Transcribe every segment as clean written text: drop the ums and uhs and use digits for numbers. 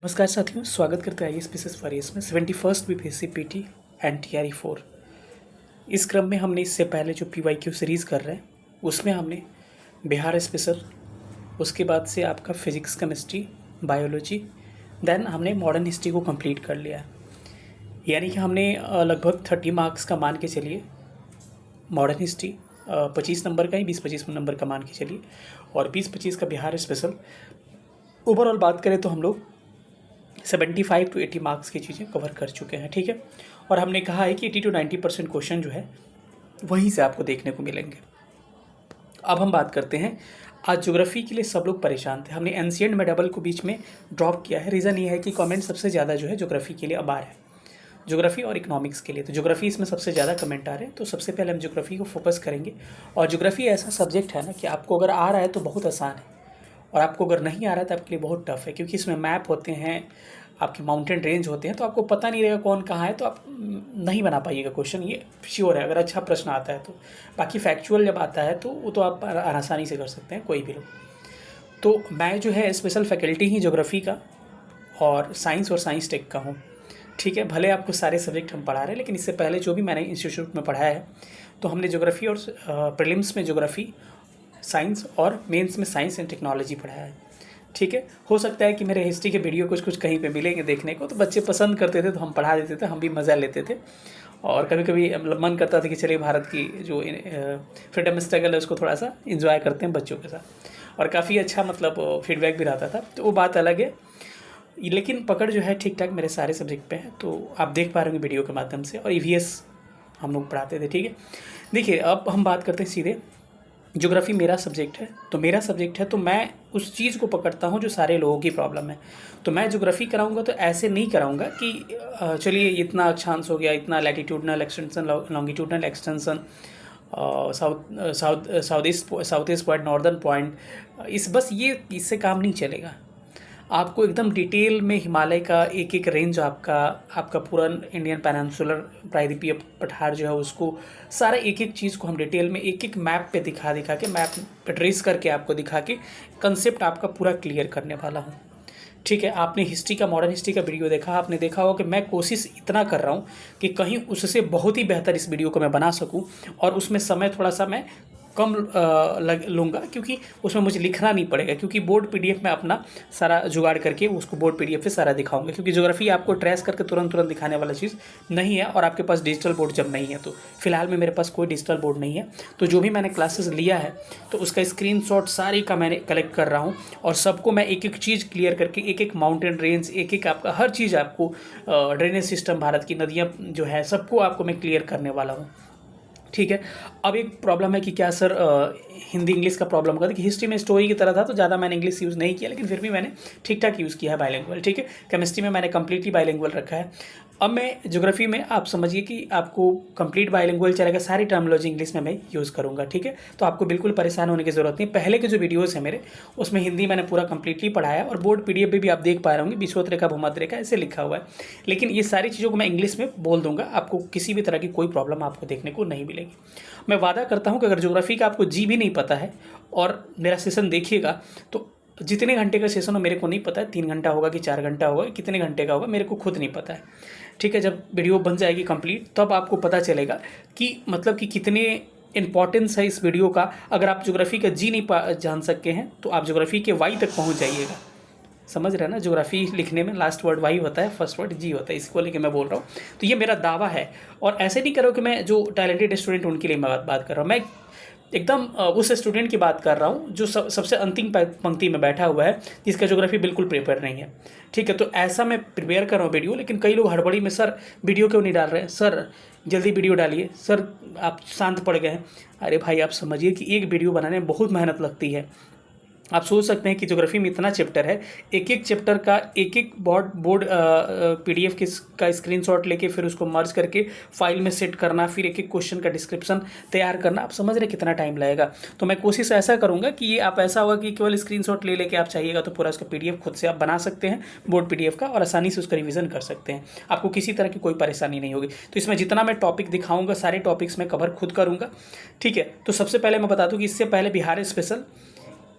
नमस्कार साथियों, स्वागत करते हैं आईएएस पीसीएस फॉरेस्ट में 71st BPSC PT and TRE 4। इस क्रम में हमने इससे पहले जो पीवाईक्यू सीरीज़ कर रहे हैं उसमें हमने बिहार स्पेशल, उसके बाद से आपका फिजिक्स, केमिस्ट्री, बायोलॉजी, देन हमने मॉडर्न हिस्ट्री को कंप्लीट कर लिया है। यानी कि हमने लगभग 30 मार्क्स का मान के चलिए, मॉडर्न हिस्ट्री 25 नंबर का ही 20-25 नंबर का मान के चलिए, और 20-25 का बिहार स्पेशल। ओवरऑल बात करें तो हम लोग 75 to 80 मार्क्स की चीज़ें कवर कर चुके हैं, ठीक है। और हमने कहा है कि 80 to 90% क्वेश्चन जो है वहीं से आपको देखने को मिलेंगे। अब हम बात करते हैं, आज ज्योग्राफी के लिए सब लोग परेशान थे। हमने एंशिएंट मेडाबल को बीच में ड्रॉप किया है। रीज़न ये है कि कमेंट सबसे ज़्यादा जो है ज्योग्राफी के लिए अब आ रहा है, ज्योग्राफी और इकोनॉमिक्स के लिए। तो ज्योग्राफी इसमें सबसे ज़्यादा कमेंट आ रहे हैं, तो सबसे पहले हम ज्योग्राफी को फोकस करेंगे। और ज्योग्राफी ऐसा सब्जेक्ट है ना कि आपको अगर आ रहा है तो बहुत आसान है, और आपको अगर नहीं आ रहा है तो आपके लिए बहुत टफ है, क्योंकि इसमें मैप होते हैं, आपके माउंटेन रेंज होते हैं, तो आपको पता नहीं रहेगा कौन कहाँ है, तो आप नहीं बना पाइएगा क्वेश्चन, ये श्योर है अगर अच्छा प्रश्न आता है तो। बाकी फैक्चुअल जब आता है तो वो तो आप आसानी से कर सकते हैं, कोई भी लोग। तो मैं जो है स्पेशल फैकल्टी ही ज्योग्राफी का और साइंस टेक का हूँ, ठीक है। भले आपको सारे सब्जेक्ट हम पढ़ा रहे हैं, लेकिन इससे पहले जो भी मैंने इंस्टीट्यूट में पढ़ाया है, तो हमने ज्योग्राफी और प्रीलिम्स में ज्योग्राफी, साइंस और मेंस में साइंस एंड टेक्नोलॉजी पढ़ाया है, ठीक है। हो सकता है कि मेरे हिस्ट्री के वीडियो कुछ कहीं पे मिलेंगे देखने को, तो बच्चे पसंद करते थे तो हम पढ़ा देते थे, हम भी मज़ा लेते थे। और कभी कभी मतलब मन करता था कि चलिए भारत की जो फ्रीडम स्ट्रगल है उसको थोड़ा सा इंजॉय करते हैं बच्चों के साथ, और काफ़ी अच्छा मतलब फीडबैक भी रहता था, तो वो बात अलग है। लेकिन पकड़ जो है ठीक ठाक मेरे सारे सब्जेक्ट पे है, तो आप देख पा रहे होंगे वीडियो के माध्यम से। और ईवीएस हम लोग पढ़ाते थे, ठीक है। देखिए, अब हम बात करते हैं सीधे, ज्योग्राफी मेरा सब्जेक्ट है, तो मेरा सब्जेक्ट है तो मैं उस चीज़ को पकड़ता हूँ जो सारे लोगों की प्रॉब्लम है। तो मैं ज्योग्राफी कराऊंगा तो ऐसे नहीं कराऊंगा कि चलिए इतना अक्षांश हो गया, इतना latitudinal extension, longitudinal extension, south east point, northern point, बस ये इससे काम नहीं चलेगा। आपको एकदम डिटेल में हिमालय का एक एक रेंज, आपका पूरा इंडियन पेनिनसुलर प्रायद्वीपीय पठार जो है उसको सारा एक एक चीज़ को हम डिटेल में एक एक मैप पे दिखा के, मैप पे ट्रेस करके आपको दिखा के कंसेप्ट आपका पूरा क्लियर करने वाला हूँ, ठीक है। आपने हिस्ट्री का, मॉडर्न हिस्ट्री का वीडियो देखा, आपने देखा होगा कि मैं कोशिश इतना कर रहा हूँ कि कहीं उससे बहुत ही बेहतर इस वीडियो को मैं बना सकूँ, और उसमें समय थोड़ा सा मैं कम लूँगा, क्योंकि उसमें मुझे लिखना नहीं पड़ेगा, क्योंकि बोर्ड पीडीएफ में अपना सारा जुगाड़ करके उसको बोर्ड पीडीएफ पे सारा दिखाऊंगा, क्योंकि ज्योग्राफी आपको ट्रेस करके तुरंत दिखाने वाला चीज़ नहीं है, और आपके पास डिजिटल बोर्ड जब नहीं है, तो फिलहाल में मेरे पास कोई डिजिटल बोर्ड नहीं है, तो जो भी मैंने क्लासेस लिया है तो उसका स्क्रीनशॉट सारी का मैंने कलेक्ट कर रहा हूँ, और सबको मैं एक एक चीज़ क्लियर करके, एक एक माउंटेन रेंज, एक एक आपका हर चीज़, आपको ड्रेनेज सिस्टम, भारत की नदियाँ जो है सबको आपको मैं क्लियर करने वाला हूँ, ठीक है। अब एक प्रॉब्लम है कि क्या सर हिंदी इंग्लिश का प्रॉब्लम होगा, कि हिस्ट्री में स्टोरी की तरह था तो ज़्यादा मैंने इंग्लिश यूज़ नहीं किया, लेकिन फिर भी मैंने ठीक ठाक यूज़ किया है बाइलिंगुअल, ठीक है। केमिस्ट्री में मैंने कम्प्लीटली बाइलिंगुअल रखा है। अब मैं ज्योग्राफी में आप समझिए कि आपको कंप्लीट बाइलिंगुअल चलेगा, सारी टर्मिनोलॉजी इंग्लिश में मैं यूज़ करूँगा, ठीक है। तो आपको बिल्कुल परेशान होने की ज़रूरत नहीं। पहले के जो वीडियोज़ हैं मेरे, उसमें हिंदी मैंने पूरा कंप्लीटली पढ़ाया, और बोर्ड पीडीएफ भी आप देख पा रहे होंगे, विश्वोत्तर रेखा, भूमध्य रेखा ऐसे लिखा हुआ है, लेकिन ये सारी चीज़ों को मैं इंग्लिश में बोल दूंगा, आपको किसी भी तरह की कोई प्रॉब्लम आपको देखने को नहीं मिलेगी। मैं वादा करता हूँ कि अगर ज्योग्राफी का आपको जी भी नहीं पता है और मेरा सेशन देखिएगा, तो जितने घंटे का सेशन हो मेरे को नहीं पता है, 3 घंटा होगा कि 4 घंटा होगा, कितने घंटे का होगा मेरे को खुद नहीं पता है, ठीक है। जब वीडियो बन जाएगी कंप्लीट तब आपको पता चलेगा कि मतलब कि कितने इंपॉर्टेंस है इस वीडियो का। अगर आप ज्योग्राफी का जी नहीं जान सकते हैं तो आप ज्योग्राफी के वाई तक पहुँच जाइएगा, समझ रहे हैं ना। ज्योग्राफी लिखने में लास्ट वर्ड वाई होता है, फर्स्ट वर्ड जी होता है, इसको लेके मैं बोल रहा हूँ। तो ये मेरा दावा है, और ऐसे नहीं करो कि मैं जो टैलेंटेड स्टूडेंट उनके लिए मैं बात कर रहा हूँ, मैं एकदम उस स्टूडेंट की बात कर रहा हूँ जो सबसे अंतिम पंक्ति में बैठा हुआ है, जिसका ज्योग्राफी बिल्कुल प्रिपेयर नहीं है, ठीक है। तो ऐसा मैं प्रिपेयर कर रहा हूँ वीडियो, लेकिन कई लोग हड़बड़ी में, सर वीडियो क्यों नहीं डाल रहे हैं, सर जल्दी वीडियो डालिए, सर आप शांत पड़ गए हैं। अरे भाई, आप समझिए कि एक वीडियो बनाने में बहुत मेहनत लगती है। आप सोच सकते हैं कि ज्योग्राफी में इतना चैप्टर है, एक एक चैप्टर का एक एक बोर्ड पीडीएफ का स्क्रीनशॉट लेके फिर उसको मर्ज करके फाइल में सेट करना, फिर एक एक क्वेश्चन का डिस्क्रिप्शन तैयार करना, आप समझ रहे कितना टाइम लगेगा। तो मैं कोशिश ऐसा करूंगा कि ये आप ऐसा होगा कि केवल स्क्रीनशॉट ले लेके आप चाहिएगा तो पूरा उसका पीडीएफ खुद से आप बना सकते हैं बोर्ड पीडीएफ का, और आसानी से उसका रिविजन कर सकते हैं, आपको किसी तरह की कोई परेशानी नहीं होगी। तो इसमें जितना मैं टॉपिक दिखाऊंगा सारे टॉपिक्स मैं कवर खुद करूँगा, ठीक है। तो सबसे पहले मैं बता दूँ कि इससे पहले Bihar special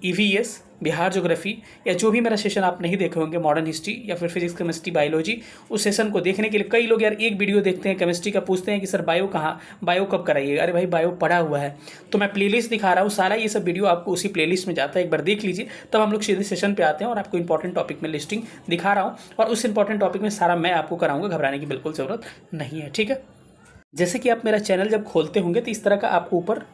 EVS, Bihar geography, या जो भी मेरा सेशन आप नहीं देखे होंगे, मॉडर्न हिस्ट्री या फिर फिजिक्स, केमिस्ट्री, बायोलॉजी, उस सेशन को देखने के लिए कई लोग यार एक वीडियो देखते हैं केमिस्ट्री का, पूछते हैं कि सर बायो कहाँ, बायो कब कराइएगा। अरे भाई बायो पढ़ा हुआ है, तो मैं प्लेलिस्ट दिखा रहा हूँ, सारा ये सब वीडियो आपको उसी प्लेलिस्ट में जाता है, एक बार देख लीजिए, तब हम लोग सीधे सेशन पे आते हैं और आपको इंपॉर्टेंट टॉपिक में लिस्टिंग दिखा रहा हूँ, और उस इंपॉर्टेंट टॉपिक में सारा मैं आपको कराऊंगा, घबराने की बिल्कुल ज़रूरत नहीं है, ठीक है। जैसे कि आप मेरा चैनल जब खोलते होंगे तो इस तरह का आपको ऊपर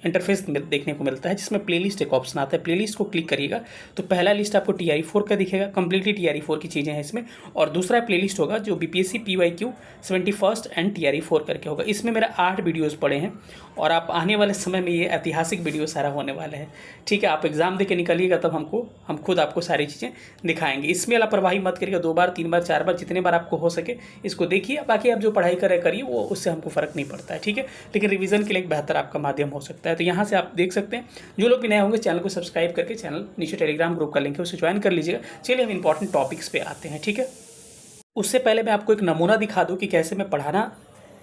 इंटरफेस देखने को मिलता है, जिसमें प्लेलिस्ट एक ऑप्शन आता है। प्लेलिस्ट को क्लिक करिएगा तो पहला लिस्ट आपको TRE4 का दिखेगा, कंप्लीटली TRE4 की चीज़ें हैं इसमें, और दूसरा प्लेलिस्ट होगा जो BPSC PYQ 71st and TRE4 करके होगा। इसमें मेरा 8 वीडियोज़ पड़े हैं, और आप आने वाले समय में ये ऐतिहासिक वीडियो सारा होने वाला है, ठीक है। आप एग्जाम दे के निकलिएगा तब हम खुद आपको सारी चीज़ें दिखाएंगे। इसमें लापरवाही मत करिएगा, 2 बार 3 बार 4 बार जितने बार आपको हो सके इसको देखिए, बाकी आप जो पढ़ाई करिए वो उससे हमको फ़र्क नहीं पड़ता है, ठीक है। लेकिन रिवीजन के लिए एक बेहतर आपका माध्यम हो सकता है। तो यहाँ से आप देख सकते हैं, जो लोग भी नए होंगे चैनल को सब्सक्राइब करके चैनल नीचे टेलीग्राम ग्रुप का लिंक है उसे ज्वाइन कर लीजिएगा। चलिए हम इंपॉर्टेंट टॉपिक्स पे आते हैं, ठीक है। उससे पहले मैं आपको एक नमूना दिखा दूँ कि कैसे मैं पढ़ाना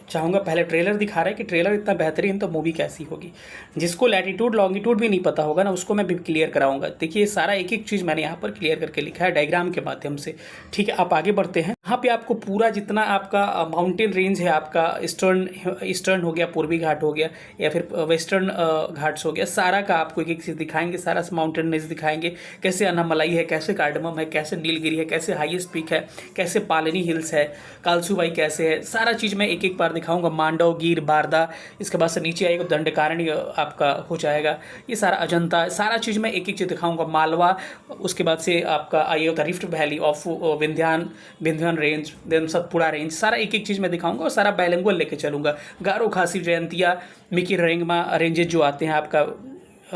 चाहूँगा। पहले ट्रेलर दिखा रहा है कि ट्रेलर इतना बेहतरीन तो मूवी कैसी होगी। जिसको लैटिट्यूड लॉन्गिट्यूड भी नहीं पता होगा ना, उसको मैं भी क्लियर कराऊंगा। देखिए सारा एक एक चीज़ मैंने यहाँ पर क्लियर करके लिखा है डायग्राम के माध्यम से, ठीक है। आप आगे बढ़ते हैं, यहाँ पे आपको पूरा जितना आपका माउंटेन रेंज है, आपका ईस्टर्न हो गया, पूर्वी घाट हो गया, या फिर वेस्टर्न घाट्स हो गया, सारा का आपको एक एक चीज़ दिखाएंगे, सारा माउंटेन रेंज दिखाएंगे, कैसे अन्नामलाई है, कैसे कार्डमम है, कैसे नीलगिरी है, कैसे हाईएस्ट पीक है, कैसे पालनी हिल्स है, कालसूबाई कैसे है, सारा चीज़ मैं एक एक बार दिखाऊंगा। मांडव, गिर, बारदा, इसके बाद से नीचे आएगा दंडकारण्य आपका हो जाएगा, ये सारा अजंता, सारा चीज़ मैं एक एक चीज़ दिखाऊंगा। मालवा, उसके बाद से आपका आएगा rift valley of Vindhyan range, then Satpura range, सारा एक एक चीज़ मैं दिखाऊंगा और सारा बायलिंगुअल लेके चलूँगा। गारो, खासी, जयंतिया, मिकी रेंगमा रेंजेज जो आते हैं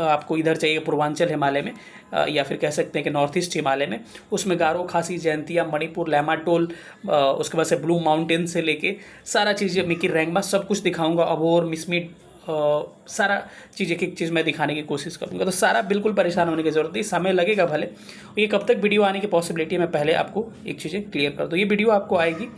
आपको इधर चाहिए पूर्वांचल हिमालय में, या फिर कह सकते हैं कि नॉर्थ ईस्ट हिमालय में, उसमें गारो, खासी, जयंतिया, मणिपुर, लैमाटोल, उसके बाद से ब्लू माउंटेन से लेके सारा चीज़, मिकी रेंगमा, सब कुछ दिखाऊंगा। अबोर, मिसमिट, सारा चीज़ एक एक चीज़ मैं दिखाने की कोशिश करूँगा। तो सारा बिल्कुल परेशान होने की ज़रूरत नहीं, समय लगेगा भले। ये कब तक वीडियो आने की पॉसिबिलिटी है, मैं पहले आपको एक चीज़ें क्लियर कर दूँ। ये वीडियो आपको आएगी,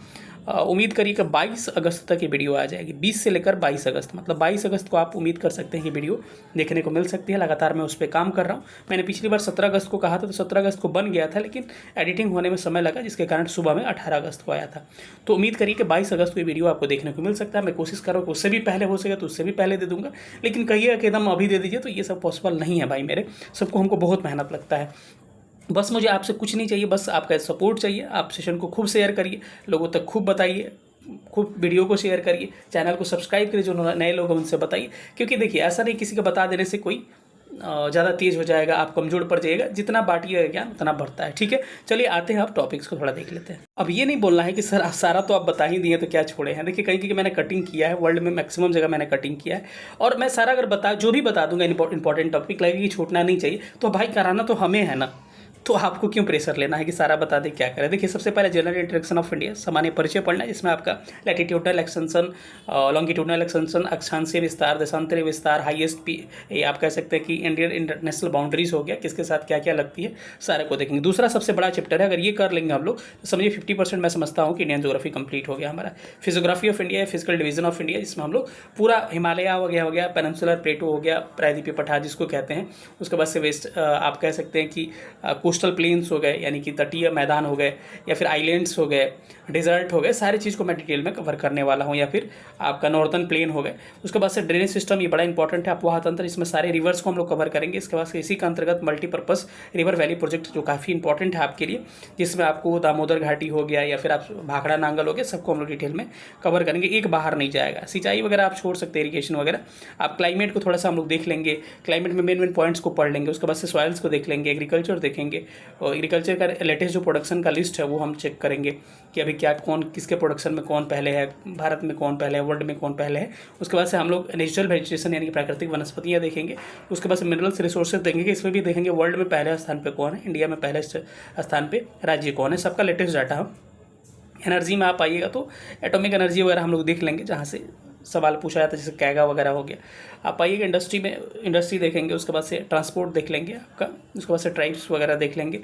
उम्मीद करिए कि 22 अगस्त तक ये वीडियो आ जाएगी, 20 से लेकर 22 अगस्त, मतलब 22 अगस्त को आप उम्मीद कर सकते हैं कि वीडियो देखने को मिल सकती है। लगातार मैं उस पर काम कर रहा हूँ। मैंने पिछली बार 17 अगस्त को कहा था, तो 17 अगस्त को बन गया था, लेकिन एडिटिंग होने में समय लगा, जिसके कारण सुबह में 18 अगस्त को आया था। तो उम्मीद करिए कि 22 अगस्त को ये वीडियो आपको देखने को मिल सकता है। मैं कोशिश कर रहा हूँ कि उससे भी पहले हो सके तो उससे भी पहले दे दूँगा, लेकिन कहिएगा कि एकदम अभी दे दीजिए, तो ये सब पॉसिबल नहीं है भाई मेरे, सबको हमको बहुत मेहनत लगता है। बस मुझे आपसे कुछ नहीं चाहिए, बस आपका सपोर्ट चाहिए। आप सेशन को खूब शेयर करिए, लोगों तक खूब बताइए, खूब वीडियो को शेयर करिए, चैनल को सब्सक्राइब करिए, जो नए लोग हैं उनसे बताइए। क्योंकि देखिए ऐसा नहीं किसी को बता देने से कोई ज़्यादा तेज़ हो जाएगा, आप कमज़ोर पड़ जाइएगा, जितना बांटिएगा ज्ञान उतना बढ़ता है, ठीक है। चलिए आते हैं, आप टॉपिक्स को थोड़ा देख लेते हैं। अब ये नहीं बोलना है कि सर सारा तो आप बता ही दिए तो क्या छोड़े हैं। देखिए कहीं मैंने कटिंग किया है, वर्ल्ड में मैक्सिमम जगह मैंने कटिंग किया है, और मैं सारा अगर जो भी बता दूंगा इंपॉर्टेंट टॉपिक लगेगी कि छूटना नहीं चाहिए, तो भाई कराना तो हमें है ना, तो आपको क्यों प्रेशर लेना है कि सारा बता दें, क्या करें। देखिए सबसे पहले जनरल इंट्रोडक्शन ऑफ इंडिया, सामान्य परिचय पढ़ना है, जिसमें आपका लैटिट्यूडनल एक्सटेंशन, लॉन्गिट्यूडनल एक्सटेंशन, अक्षांशीय विस्तार, देशांतरीय विस्तार, हाईएस्ट पी, ये आप कह सकते हैं कि इंडियन इंटरनेशनल बाउंड्रीज हो गया, किसके साथ क्या क्या लगती है, सारे को देखेंगे। दूसरा सबसे बड़ा चैप्टर है, अगर ये कर लेंगे हम लोग तो समझिए 50% मैं समझता हूँ कि इंडियन ज्योग्राफी कंप्लीट हो गया हमारा। Physiography of India, physical division of India, जिसमें हम लोग पूरा हिमालय हो गया, पेनिनसुलर प्लेटो हो गया, प्रायद्वीपीय पठार जिसको कहते हैं, उसके बाद से वेस्ट आप कह सकते हैं कि कोस्टल प्लेन्स हो गए, यानी कि तटीय मैदान हो गए, या फिर आइलैंड्स हो गए, डिजर्ट हो गए, सारी चीज़ को मैं डिटेल में कवर करने वाला हूँ, या फिर आपका नॉर्दर्न प्लेन हो गए। उसके बाद से ड्रेनेज सिस्टम, ये बड़ा इंपॉर्टेंट है, अपवाह तंत्र, इसमें सारे रिवर्स को हम लोग कवर करेंगे। इसके बाद से इसी का अंतर्गत मल्टीपर्पज़ रिवर वैली प्रोजेक्ट, जो काफ़ी इंपॉर्टेंट है आपके लिए, जिसमें आपको दामोदर घाटी हो गया या फिर आप भाखड़ा नांगल हो गया, सबको हम लोग डिटेल में कवर करेंगे, एक बाहर नहीं जाएगा। सिंचाई वगैरह आप छोड़ सकते हैं, इरीगेशन वगैरह। आप क्लाइमेट को थोड़ा सा हम लोग देख लेंगे, क्लाइमेट में मेन पॉइंट्स को पढ़ लेंगे। उसके बाद से सॉइल्स को देख लेंगे, एग्रीकल्चर देखेंगे, और एग्रीकल्चर का लेटेस्ट जो प्रोडक्शन का लिस्ट है वो हम चेक करेंगे कि अभी क्या कौन किसके प्रोडक्शन में कौन पहले है, भारत में कौन पहले है, वर्ल्ड में कौन पहले है। उसके बाद से हम लोग नेचुरल वेजिटेशन यानी कि प्राकृतिक वनस्पतियाँ देखेंगे। उसके बाद से मिनरल्स रिसोर्सेज देखेंगे, इसमें भी देखेंगे वर्ल्ड में पहले स्थान पे कौन है, इंडिया में पहले स्थान पे राज्य कौन है, सबका लेटेस्ट डाटा हम। एनर्जी में आप आइएगा तो एटॉमिक एनर्जी वगैरह हम लोग देख लेंगे, जहाँ से सवाल पूछा जाता है, जैसे कैगा वगैरह हो गया। आप आइएगा इंडस्ट्री में, इंडस्ट्री देखेंगे। उसके बाद से ट्रांसपोर्ट देख लेंगे आपका। उसके बाद से ट्राइब्स वगैरह देख लेंगे,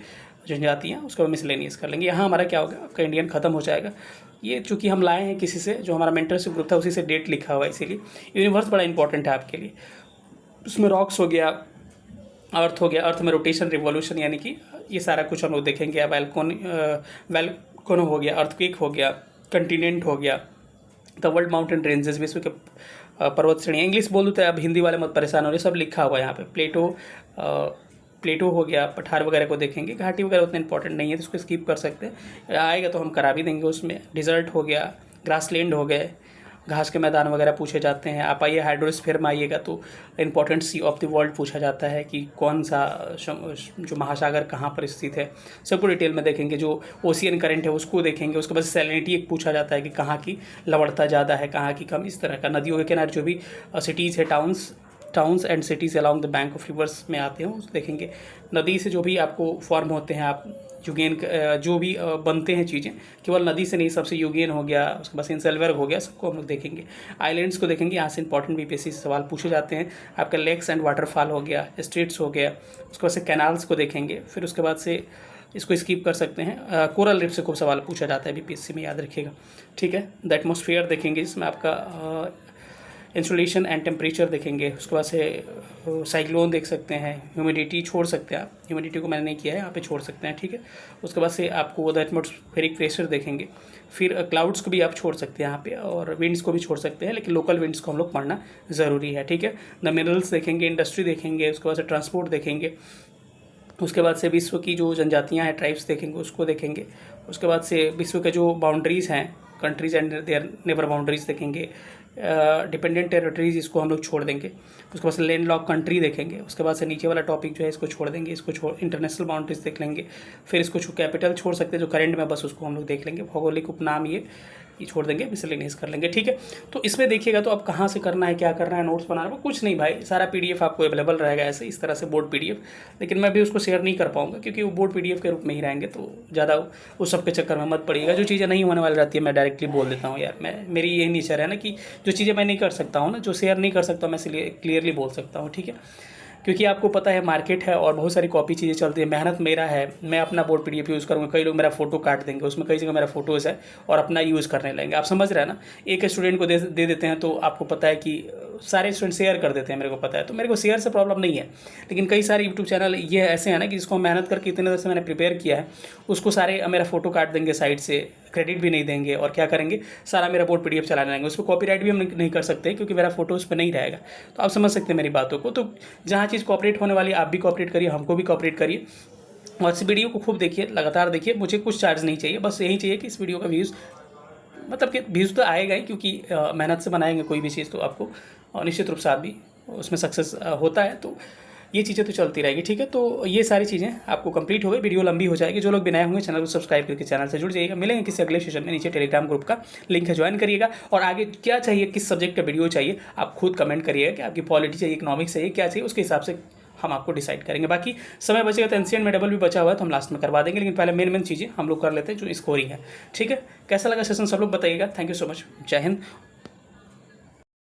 जनजातियाँ। उसके बाद मिसलेनियस कर लेंगे। यहाँ हमारा क्या होगा, आपका इंडियन खत्म हो जाएगा। ये चूँकि हम लाए हैं किसी से, जो हमारा मेंटरशिप ग्रुप था उसी से डेट लिखा हुआ है, इसीलिए यूनिवर्स बड़ा इंपॉर्टेंट है आपके लिए। उसमें रॉक्स हो गया, अर्थ हो गया, अर्थ में रोटेशन, रिवॉल्यूशन, यानी कि ये सारा कुछ हम लोग देखेंगे। वैल्कोनो हो गया, अर्थक्वेक हो गया, कंटिनेंट हो गया, द वर्ल्ड माउंटेन रेंजेस, विश्व के पर्वत श्रेणी। इंग्लिश बोल दूँ तो अब हिंदी वाले मत परेशान हो रहे, सब लिखा हुआ है यहाँ पे। प्लेटो हो गया, पठार वगैरह को देखेंगे। घाटी वगैरह उतना इंपॉर्टेंट नहीं है तो उसको स्किप कर सकते हैं, आएगा तो हम करा भी देंगे उसमें। डिजर्ट हो गया, ग्रासलैंड हो गए, घास के मैदान वगैरह पूछे जाते हैं। आप आइए हाइड्रोस्फीयर में आइएगा तो important sea of the world पूछा जाता है कि कौन सा जो महासागर कहाँ पर स्थित है, सबको डिटेल में देखेंगे। जो ओशियन करंट है उसको देखेंगे। उसके बाद सैलिनिटी एक पूछा जाता है कि कहाँ की लवणता ज़्यादा है, कहाँ की कम, इस तरह का। नदियों के किनारे जो भी सिटीज़ है, towns and cities along the bank of reverse में आते हैं, उस देखेंगे। नदी से जो भी आपको फॉर्म होते हैं, आप युगेन जो भी बनते हैं चीज़ें, केवल नदी से नहीं, सबसे युगेन हो गया, उसके बाद इंसलवर्ग हो गया, सबको हम लोग देखेंगे। आइलैंड्स को देखेंगे, यहाँ से इंपॉर्टेंट बीपीएससी से सवाल पूछे जाते हैं। आपका लेक्स एंड वाटरफॉल हो गया, स्ट्रीट्स हो गया, उसके बाद से कैनाल्स को देखेंगे। फिर उसके बाद से इसको स्किप कर सकते हैं, कोरल रीफ से खूब सवाल पूछा जाता है बीपीएससी में, याद रखिएगा, ठीक है। द एटमॉस्फेयर देखेंगे, इसमें आपका इंसुलेशन एंड टेम्परेचर देखेंगे। उसके बाद से साइक्लोन देख सकते हैं, ह्यूमिडिटी छोड़ सकते हैं आप, ह्यूमिडिटी को मैंने नहीं किया है, यहाँ पे छोड़ सकते हैं, ठीक है। उसके बाद से आपको द एटमॉस्फेरिक प्रेशर देखेंगे। फिर क्लाउड्स को भी आप छोड़ सकते हैं यहाँ पे, और विंड्स को भी छोड़ सकते हैं, लेकिन लोकल विंड्स को हम लोग पढ़ना ज़रूरी है, ठीक है। द मिनरल्स देखेंगे, इंडस्ट्री देखेंगे, उसके बाद से ट्रांसपोर्ट देखेंगे। उसके बाद से विश्व की जो जनजातियाँ हैं, ट्राइब्स देखेंगे, उसको देखेंगे। उसके बाद से विश्व के जो बाउंड्रीज़ हैं, countries and their neighbour boundaries देखेंगे। डिपेंडेंट टेरिटरीज, इसको हम लोग छोड़ देंगे। उसके बाद से लैंड लॉक कंट्री देखेंगे। उसके बाद से नीचे वाला टॉपिक जो है इसको छोड़ देंगे, इसको इंटरनेशनल बाउंड्रीज देख लेंगे। फिर इसको कैपिटल छोड़ सकते हैं जो करंट में, बस उसको हम लोग देख लेंगे। भौगोलिक उपनाम ये छोड़ देंगे, मिसलेनियस कर लेंगे, ठीक है। तो इसमें देखिएगा तो अब कहाँ से करना है, क्या करना है, नोट्स बनाना है, कुछ नहीं भाई, सारा पीडीएफ आपको अवेलेबल रहेगा ऐसे इस तरह से, बोर्ड पीडीएफ। लेकिन मैं भी उसको शेयर नहीं कर पाऊंगा क्योंकि वो बोर्ड पीडीएफ के रूप में ही रहेंगे, तो ज़्यादा उस सब के चक्कर में मत पड़िएगा। जो चीज़ें नहीं होने वाली रहती है मैं डायरेक्टली बोल देता हूँ यार, मेरी यही नेचर है ना कि जो चीज़ें मैं नहीं कर सकता हूँ ना, जो शेयर नहीं कर सकता मैं इसलिए क्लियरली बोल सकता हूँ, ठीक है। क्योंकि आपको पता है मार्केट है और बहुत सारी कॉपी चीज़ें चलती है, मेहनत मेरा है, मैं अपना बोर्ड पीडीएफ यूज़ करूँगा, कई लोग मेरा फोटो काट देंगे, उसमें कई जगह मेरा फोटोज़ है और अपना यूज़ करने लगेंगे, आप समझ रहे हैं ना। एक स्टूडेंट को दे देते हैं तो आपको पता है कि सारे स्टूडेंट शेयर कर देते हैं, मेरे को पता है, तो मेरे को शेयर से प्रॉब्लम नहीं है। लेकिन कई सारे यूट्यूब चैनल ये ऐसे हैं ना कि जिसको मेहनत करके इतने देर से मैंने प्रिपेयर किया है, उसको सारे मेरा फोटो काट देंगे साइड से, क्रेडिट भी नहीं देंगे, और क्या करेंगे, सारा मेरा बोर्ड पीडीएफ चलाने लगेंगे। उस पर कॉपीराइट भी हम नहीं कर सकते क्योंकि मेरा फोटो उस पर नहीं रहेगा। तो आप समझ सकते हैं मेरी बातों को। तो जहाँ चीज़ कॉपरेट होने वाली, आप भी कॉपरेट करिए, हमको भी कॉपरेट करिए, और इस वीडियो को खूब देखिए, लगातार देखिए। मुझे कुछ चार्ज नहीं चाहिए, बस यही चाहिए कि इस वीडियो का व्यूज़, मतलब कि व्यूज़ तो आएगा ही, क्योंकि मेहनत से बनाएंगे कोई भी चीज़ तो आपको निश्चित रूप से आप भी उसमें सक्सेस होता है। तो ये चीज़ें तो चलती रहेगी, ठीक है। तो ये सारी चीज़ें आपको कंप्लीट हो गई, वीडियो लंबी हो जाएगी। जो लोग भी नए होंगे चैनल को सब्सक्राइब करके चैनल से जुड़ जाइएगा। मिलेंगे किसी अगले सेशन में, नीचे टेलीग्राम ग्रुप का लिंक है, ज्वाइन करिएगा। और आगे क्या चाहिए, किस सब्जेक्ट का वीडियो चाहिए, आप खुद कमेंट करिएगा कि आपकी पॉलिटी चाहिए, इकोनॉमिक्स चाहिए, क्या चाहिए, उसके हिसाब से हम आपको डिसाइड करेंगे। बाकी समय बचेगा तो एनसीएन में डबल भी बचा हुआ है तो हम लास्ट में करवा देंगे, लेकिन पहले मेन चीज़ें हम लोग कर लेते हैं जो स्कोरिंग है, ठीक है। कैसा लगा सेशन सब लोग बताइएगा। थैंक यू सो मच, जय हिंद।